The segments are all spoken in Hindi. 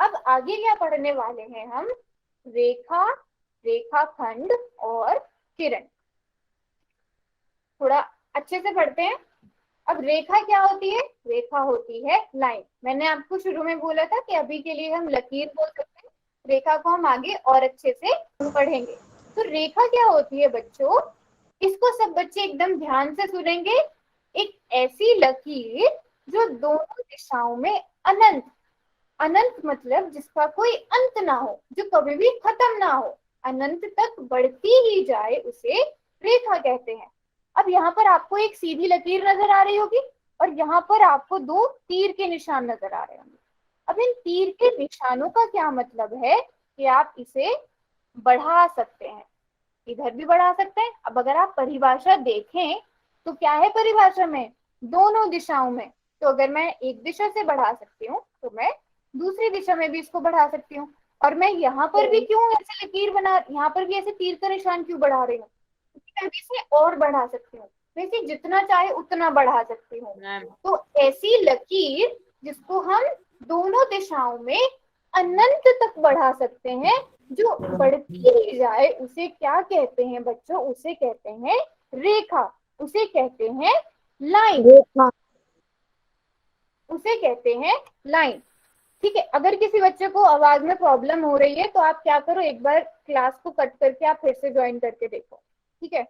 अब आगे क्या पढ़ने वाले हैं हम? रेखा, रेखाखंड और किरण। थोड़ा अच्छे से पढ़ते हैं। अब रेखा क्या होती है? रेखा होती है लाइन। मैंने आपको शुरू में बोला था कि अभी के लिए हम लकीर बोल सकते हैं, रेखा को हम आगे और अच्छे से पढ़ेंगे। तो रेखा क्या होती है बच्चों? इसको सब बच्चे एकदम ध्यान से सुनेंगे। एक ऐसी लकीर जो दोनों दिशाओं में अनंत, अनंत मतलब जिसका कोई अंत ना हो, जो कभी भी खत्म ना हो, अनंत तक बढ़ती ही जाए, उसे रेखा कहते हैं। अब यहाँ पर आपको एक सीधी लकीर नजर आ रही होगी और यहाँ पर आपको दो तीर के निशान नजर आ रहे होंगे। अब इन तीर के निशानों का क्या मतलब है कि आप इसे बढ़ा सकते हैं, इधर भी बढ़ा सकते हैं। अब अगर आप परिभाषा देखें तो क्या है परिभाषा में? दोनों दिशाओं में। तो अगर मैं एक दिशा से बढ़ा सकती हूँ तो मैं दूसरी दिशा में भी इसको बढ़ा सकती हूँ। और मैं यहाँ पर भी क्यों ऐसे लकीर बना, यहाँ पर भी ऐसे तीर का निशान क्यों बढ़ा रही हूँ? मैं भी इसे और बढ़ा सकती हूँ, मैं इसे जितना चाहे उतना बढ़ा सकती हूँ। तो ऐसी लकीर जिसको हम दोनों दिशाओं में अनंत तक बढ़ा सकते हैं, जो बढ़ती ही जाए, उसे क्या कहते हैं बच्चों? उसे कहते हैं रेखा, उसे कहते हैं लाइन, उसे कहते हैं लाइन। ठीक है। अगर किसी बच्चे को आवाज में प्रॉब्लम हो रही है तो आप क्या करो, एक बार क्लास को कट करके आप फिर से ज्वाइन करके देखो। ठीक है।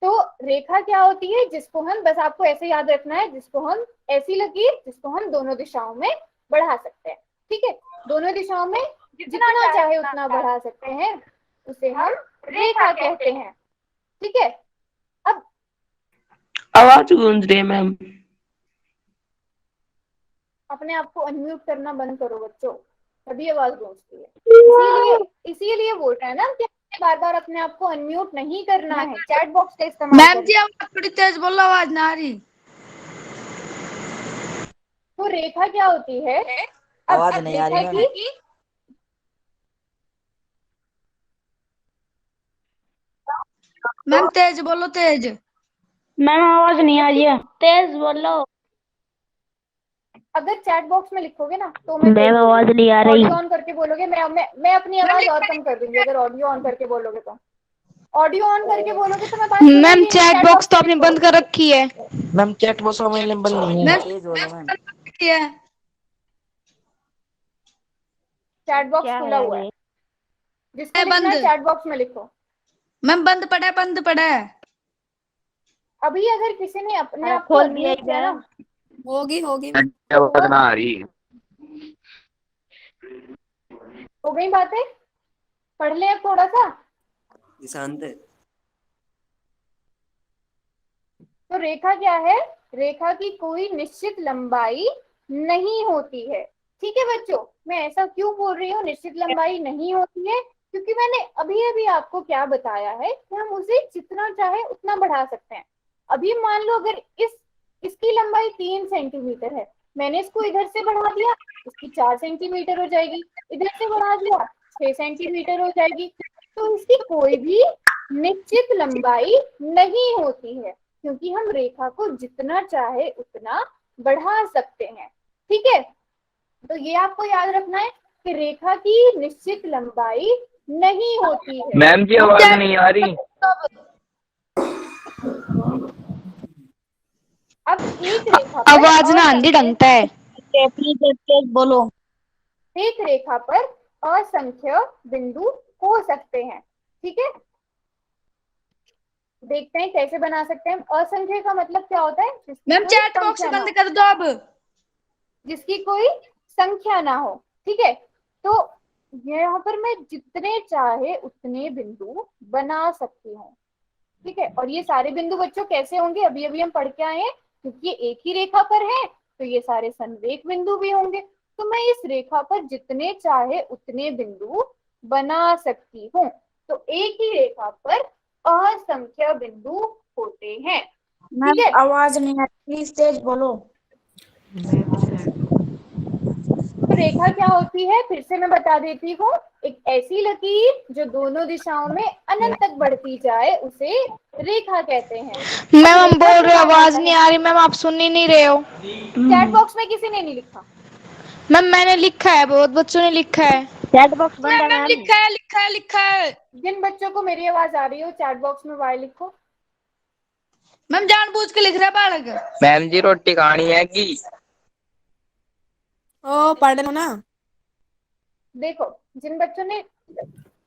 तो रेखा क्या होती है? जिसको हम, बस आपको ऐसे याद रखना है, जिसको हम, ऐसी लकीर जिसको हम दोनों दिशाओं में बढ़ा सकते हैं। ठीक है। दोनों दिशाओं में जितना चाहे उतना बढ़ा सकते हैं, उसे हम रेखा कहते हैं। ठीक है। अब आवाज गूंज रही है मैम। अपने आप को अनम्यूट करना बंद करो बच्चों, तभी आवाज गूंजती है। इसीलिए बोल रहे हैं ना कि बार बार अपने आप को अनम्यूट नहीं करना है, चैट बॉक्स का इस्तेमाल मैम जी करना। आवाज थोड़ी तेज बोलो, आवाज ना आ रही। तो रेखा क्या होती है? अब आवाज नहीं आ रही रेखा की मैम तेज बोलो, तेज। मैम आवाज नहीं आ रही है, तेज बोलो। अगर चैट बॉक्स में लिखोगे ना तो मैं मैम आवाज नहीं आ रही। ऑडियो ऑन करके बोलोगे, मैं अपनी आवाज और कम कर दूंगी। अगर ऑडियो ऑन करके बोलोगे तो, ऑडियो ऑन करके बोलोगे तो मैं बात मैम सुनूंगी नहीं, चैट चैट बॉक्स बॉक्स तो में आपने लिखोगे। बंद कर रखी है। मैम चैट बॉक्स अवेलेबल नहीं है। मैम तेज बोलो मैम। है। चैट बॉक्स क्या खुला है हुआ है, वे? जिसको लिखना बंद। है चैट बॉक्स में लिखो। मैम बंद पड़ा है, बंद पड़ा है। अभी अगर किसी ने अपने अरे आप को खोल दिया अनम्यूट किया ना, होगी होगी। आवाज ना आ रही। हो गई बातें। पढ़ ले अब थोड़ा सा। शांत है। तो रेखा क्या है? रेखा की कोई निश्चित लंबाई नहीं होती है। ठीक है बच्चों, मैं ऐसा क्यों बोल रही हूँ निश्चित लंबाई नहीं होती है? क्योंकि मैंने अभी अभी आपको क्या बताया है कि हम उसे जितना चाहे उतना बढ़ा सकते हैं। अभी मान लो अगर इसकी लंबाई 3 सेंटीमीटर है, मैंने इसको इधर से बढ़ा दिया, इसकी 4 सेंटीमीटर हो जाएगी। इधर से बढ़ा दिया, 6 सेंटीमीटर हो जाएगी। तो इसकी कोई भी निश्चित लंबाई नहीं होती है, क्योंकि हम रेखा को जितना चाहे उतना बढ़ा सकते हैं। ठीक है। तो ये आपको याद रखना है कि रेखा की निश्चित लंबाई नहीं होती है। मैम जी आवाज नहीं आ रही। अब एक रेखा पर आवाज ना आंधी ढंग है। प्लीज तेज बोलो। एक रेखा पर असंख्य बिंदु हो सकते हैं। ठीक है। देखते हैं कैसे बना सकते हैं। असंख्य का मतलब क्या होता है? जिसकी मैम कोई चैट बॉक्स संख्या ना बंद हो, कर दो अब। जिसकी कोई संख्या ना हो। ठीक है। तो यहाँ पर मैं जितने चाहे उतने बिंदु बना सकती हूँ। ठीक है। और ये सारे बिंदु बच्चों कैसे होंगे? अभी अभी हम पढ़ के आए हैं, क्योंकि ये एक ही रेखा पर है तो ये सारे संरेख बिंदु भी होंगे। तो मैं इस रेखा पर जितने चाहे उतने बिंदु बना सकती हूँ। तो एक ही रेखा पर असंख्य बिंदु होते हैं। ठीक मैम है। आवाज नहीं आ रही, प्लीज तेज बोलो। तो रेखा क्या होती है फिर से मैं बता देती हूँ। एक ऐसी लकीर जो दोनों दिशाओं में अनंत तक बढ़ती जाए, उसे रेखा कहते हैं। मैम अब हम रेखा बोल से रहे हो, याद आवाज आता नहीं है, आ रही। मैम आप सुन ही नहीं रहे हो। चैट बॉक्स में किसी ने नहीं लिखा। मैम मैंने लिखा है, बहुत बच्चों ने लिखा है। चैट बॉक्स बंद है मैम मैम। लिखा है, लिखा है, लिखा है। जिन बच्चों को मेरी आवाज आ रही हो चैट बॉक्स में वाई लिखो। मैम जानबूझ के लिख रहा है बालक। मैम जी रोटी खानी है कि? ओ पढ़ लो ना। देखो जिन बच्चों ने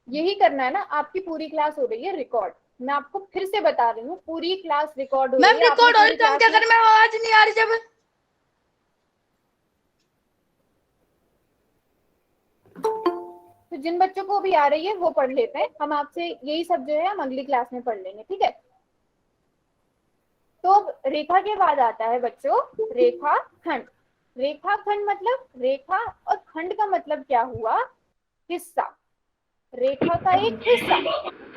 यही करना है ना, आपकी पूरी क्लास हो रही है रिकॉर्ड। मैं आपको फिर से बता रही हूँ, पूरी क्लास रिकॉर्ड हो रही मैम है। आपने रिकॉर्ड हो रही पूरी तो हम क्लास क्या में करें? मैं आवाज नहीं आ रही जब। तो जिन बच्चों को भी आ रही है वो पढ़ लेते हैं। हम आपसे यही सब जो है हम अगली क्लास में पढ़ लेंगे, ठीक है। तो अब रेखा के बाद आता है बच्चों रेखा खंड। रेखा खंड मतलब रेखा और खंड का मतलब क्या हुआ? हिस्सा। रेखा का एक हिस्सा,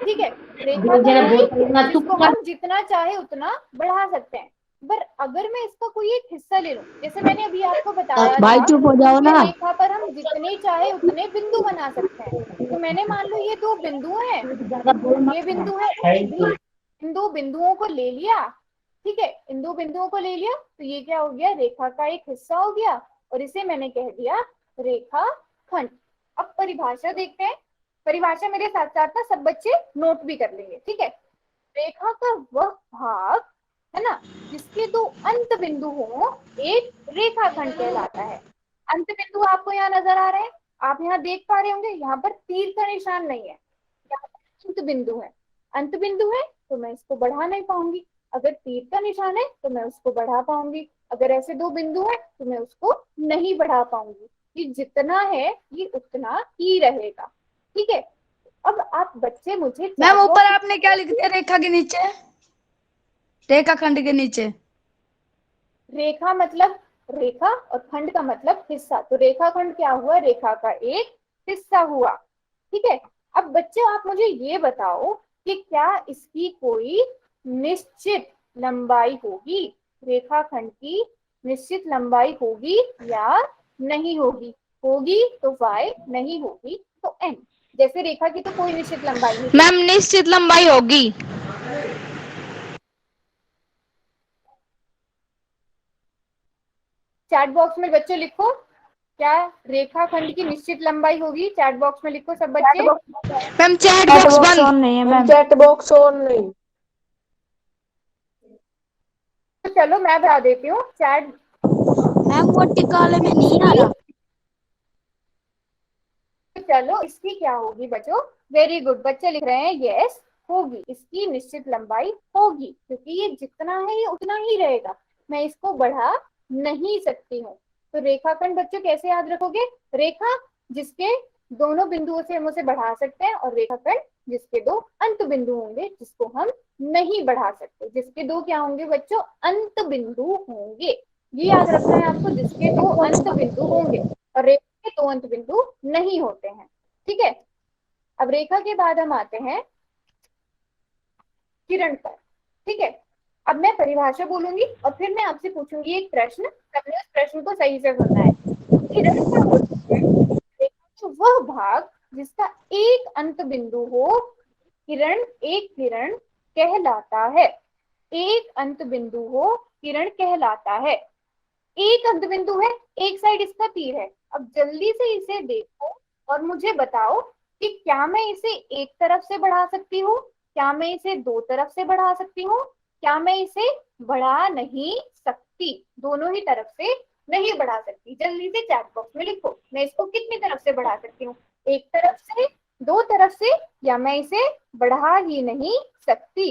ठीक है। रेखा का कोई जिसको हम जितना चाहे उतना बढ़ा सकते हैं। पर अगर मैं इसका कोई एक हिस्सा ले लूं, जैसे मैंने अभी आपको बताया भाई था चुप हो जाओ कि ना। रेखा पर हम जितने चाहे उतने बिंदु बना सकते हैं। तो मैंने मान लो ये दो बिंदु हैं, ये बिंदु है, इन दो बिंदुओं को ले लिया, ठीक है। इन दो बिंदुओं को ले लिया तो ये क्या हो गया? रेखा का एक हिस्सा हो गया और इसे मैंने कह दिया रेखा खंड। अब परिभाषा देखते हैं। परिभाषा मेरे साथ साथ ना सब बच्चे नोट भी कर लेंगे, ठीक है। रेखा का वह भाग है ना जिसके दो अंत बिंदु हो, एक रेखाखंड कहलाता है। अंत बिंदु आपको यहाँ नजर आ रहे हैं, आप यहाँ देख पा रहे होंगे, यहाँ पर तीर का निशान नहीं है, यहाँ पर अंत बिंदु है। अंत बिंदु है तो मैं इसको बढ़ा नहीं पाऊंगी, अगर तीर का निशान है तो मैं उसको बढ़ा पाऊंगी, अगर ऐसे दो बिंदु है तो मैं उसको नहीं बढ़ा पाऊंगी। ये जितना है ये उतना ही रहेगा, ठीक है। अब आप बच्चे मुझे मैम ऊपर आपने क्या लिख दिया रेखा के नीचे? रेखा खंड के नीचे। रेखा मतलब रेखा और खंड का मतलब हिस्सा, तो रेखा खंड क्या हुआ? रेखा का एक हिस्सा हुआ, ठीक है। अब बच्चे आप मुझे ये बताओ कि क्या इसकी कोई निश्चित लंबाई होगी? रेखा खंड की निश्चित लंबाई होगी या नहीं होगी? होगी तो y, नहीं होगी तो n। जैसे रेखा की तो कोई निश्चित लंबाई नहीं। मैम निश्चित लंबाई होगी। चैट बॉक्स में बच्चे लिखो, क्या रेखा खंड की निश्चित लंबाई होगी? चैट बॉक्स में लिखो सब बच्चे। मैम चैट बॉक्स बंद ऑन नहीं है मैम। चैट बॉक्स ऑन नहीं। तो चलो मैं बता देती हूँ चैट। मैम वो टिकाले में नहीं आ रहा। तो चलो इसकी क्या होगी बच्चों? वेरी गुड, बच्चे लिख रहे हैं यस होगी, इसकी निश्चित लंबाई होगी, क्योंकि ये जितना है ये उतना ही रहेगा, मैं इसको बढ़ा नहीं सकती हूँ। तो रेखाखंड बच्चों कैसे याद रखोगे? रेखा जिसके दोनों बिंदुओं से हम उसे बढ़ा सकते हैं, और रेखाखंड जिसके दो अंत बिंदु होंगे जिसको हम नहीं बढ़ा सकते। जिसके दो क्या होंगे बच्चों? अंत बिंदु होंगे। ये याद रखना है आपको, जिसके दो अंत बिंदु होंगे, और रेखा के दो अंत बिंदु नहीं होते हैं, ठीक है। अब रेखा के बाद हम आते हैं किरण पर, ठीक है। अब मैं परिभाषा बोलूंगी और फिर मैं आपसे पूछूंगी एक प्रश्न, सबने उस प्रश्न को सही से सुनना है। किरण क्या होती है? रेखा वह भाग जिसका एक अंत बिंदु हो, किरण एक किरण कहलाता है। एक अंत बिंदु हो किरण कहलाता है। एक अंत बिंदु है, एक साइड इसका तीर है। अब जल्दी से इसे देखो और मुझे बताओ कि क्या मैं इसे एक तरफ से बढ़ा सकती हूँ, क्या मैं इसे दो तरफ से बढ़ा सकती हूँ, क्या मैं इसे बढ़ा नहीं सकती? दोनों ही तरफ से नहीं बढ़ा सकती। जल्दी से चैट बॉक्स में लिखो, मैं इसको कितनी तरफ से बढ़ा सकती हूँ? एक तरफ से, दो तरफ से, या मैं इसे बढ़ा ही नहीं सकती?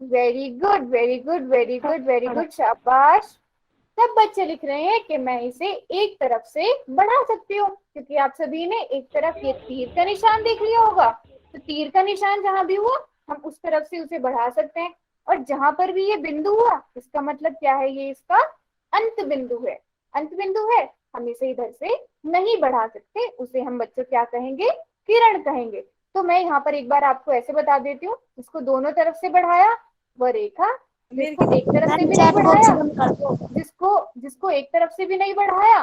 Very good, very good, very good, very good, शाबाश। सब बच्चे लिख रहे हैं कि मैं इसे एक तरफ से बढ़ा सकती हूँ, क्योंकि आप सभी ने एक तरफ ये तीर का निशान देख लिया होगा। तो तीर का निशान जहां भी हुआ हम उस तरफ से उसे बढ़ा सकते हैं, और जहां पर भी ये बिंदु हुआ इसका मतलब क्या है? ये इसका अंत बिंदु है। अंत बिंदु है, हम इसे इधर से नहीं बढ़ा सकते, उसे हम बच्चों क्या कहेंगे? किरण कहेंगे। तो मैं यहाँ पर एक बार आपको ऐसे बता देती हूँ, जिसको दोनों तरफ से बढ़ाया वह रेखा, जिसको एक तरफ से भी नहीं बढ़ाया, जिसको एक तरफ से भी नहीं बढ़ाया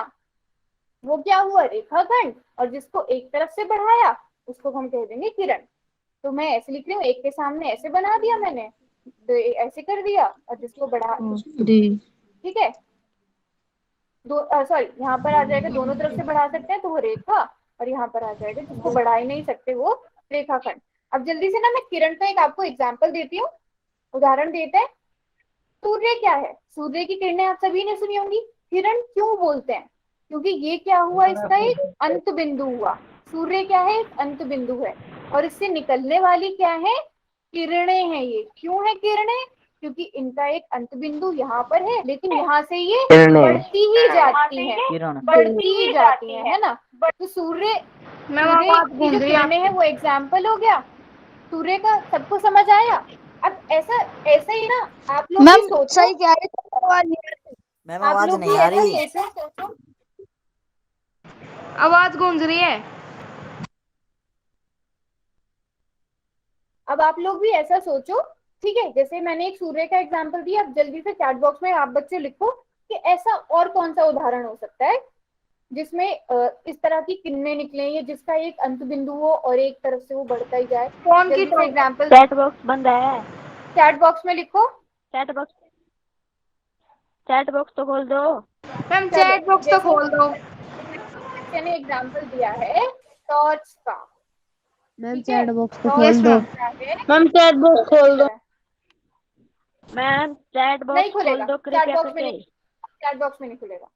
वो क्या हुआ? रेखाखंड। और जिसको एक तरफ से बढ़ाया उसको हम कह देंगे किरण। तो मैं ऐसे लिख रही हूँ, एक के सामने ऐसे बना दिया मैंने, तो ऐसे कर दिया, और जिसको बढ़ा, ठीक है, सॉरी यहाँ पर आ जाएगा, दोनों तरफ से बढ़ा सकते हैं तो वो रेखा, और यहाँ पर आ जाएगा जिसको बढ़ा ही नहीं सकते वो रेखाखंड। अब जल्दी से ना मैं किरण का एक आपको एग्जाम्पल देती हूँ, उदाहरण देते हैं। सूर्य क्या है? सूर्य की किरणें आप सभी ने सुनी होंगी। किरण क्यों बोलते हैं? क्योंकि ये क्या हुआ, इसका एक अंत बिंदु हुआ। सूर्य क्या है? एक अंत बिंदु है, और इससे निकलने वाली क्या है? किरणें हैं। ये क्यों है किरणें? क्योंकि इनका एक अंत बिंदु यहाँ पर है, लेकिन यहाँ से ये बढ़ती ही जाती है, बढ़ती ही जाती है ना। तो सूर्य की जो किरणें हैं वो एग्जाम्पल हो गया सूर्य का। सबको समझ आया? अब ऐसा ही ना आप लोग भी मैम सोचो, सही कह रही है, आवाज नहीं आ रही। मैम आप आवाज लोग नहीं भी आ ऐसा रही। सोचो, आवाज गूंज रही है। अब आप लोग भी ऐसा सोचो, ठीक है? जैसे मैंने एक सूर्य का एग्जाम्पल दिया, अब जल्दी से चैट बॉक्स में आप बच्चे लिखो कि ऐसा और कौन सा उदाहरण हो सकता है जिसमें इस तरह की किरणें निकले, या जिसका एक अंत बिंदु हो और एक तरफ से वो बढ़ता ही जाए। कौन की जल्दी से एग्जाम्पल चैट बॉक्स बंद है। चैट बॉक्स में लिखो। चैट बॉक्स तो खोल दो। मैम चैट बॉक्स तो खोल दो। बच्चे ने एग्जाम्पल दिया है टॉर्च का। मैम ठीक है, चैट बॉक्स तो टॉर्च खोल दो। मैम चैट बॉक्स खोल दो। मैम चैट नहीं बॉक्स खोल खुलेगा, दो चैट कृपया बॉक्स में करके। नहीं, चैट बॉक्स में नहीं खुलेगा।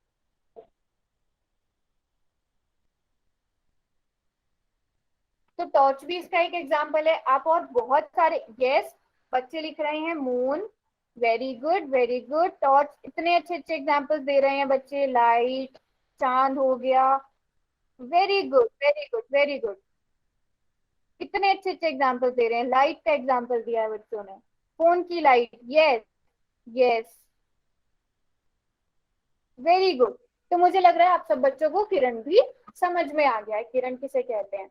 तो टॉर्च भी इसका एक एग्जाम्पल है। आप और बहुत सारे, यस बच्चे लिख रहे हैं moon, very good very good. Torch, इतने अच्छे अच्छे एग्जाम्पल्स दे रहे हैं बच्चे। लाइट, चांद हो गया, very good very good very good. कितने अच्छे अच्छे एग्जाम्पल दे रहे हैं। लाइट का एग्जाम्पल दिया है बच्चों ने, फोन की light, yes yes very good. तो मुझे लग रहा है आप सब बच्चों को किरण भी समझ में आ गया है, किरण किसे कहते हैं।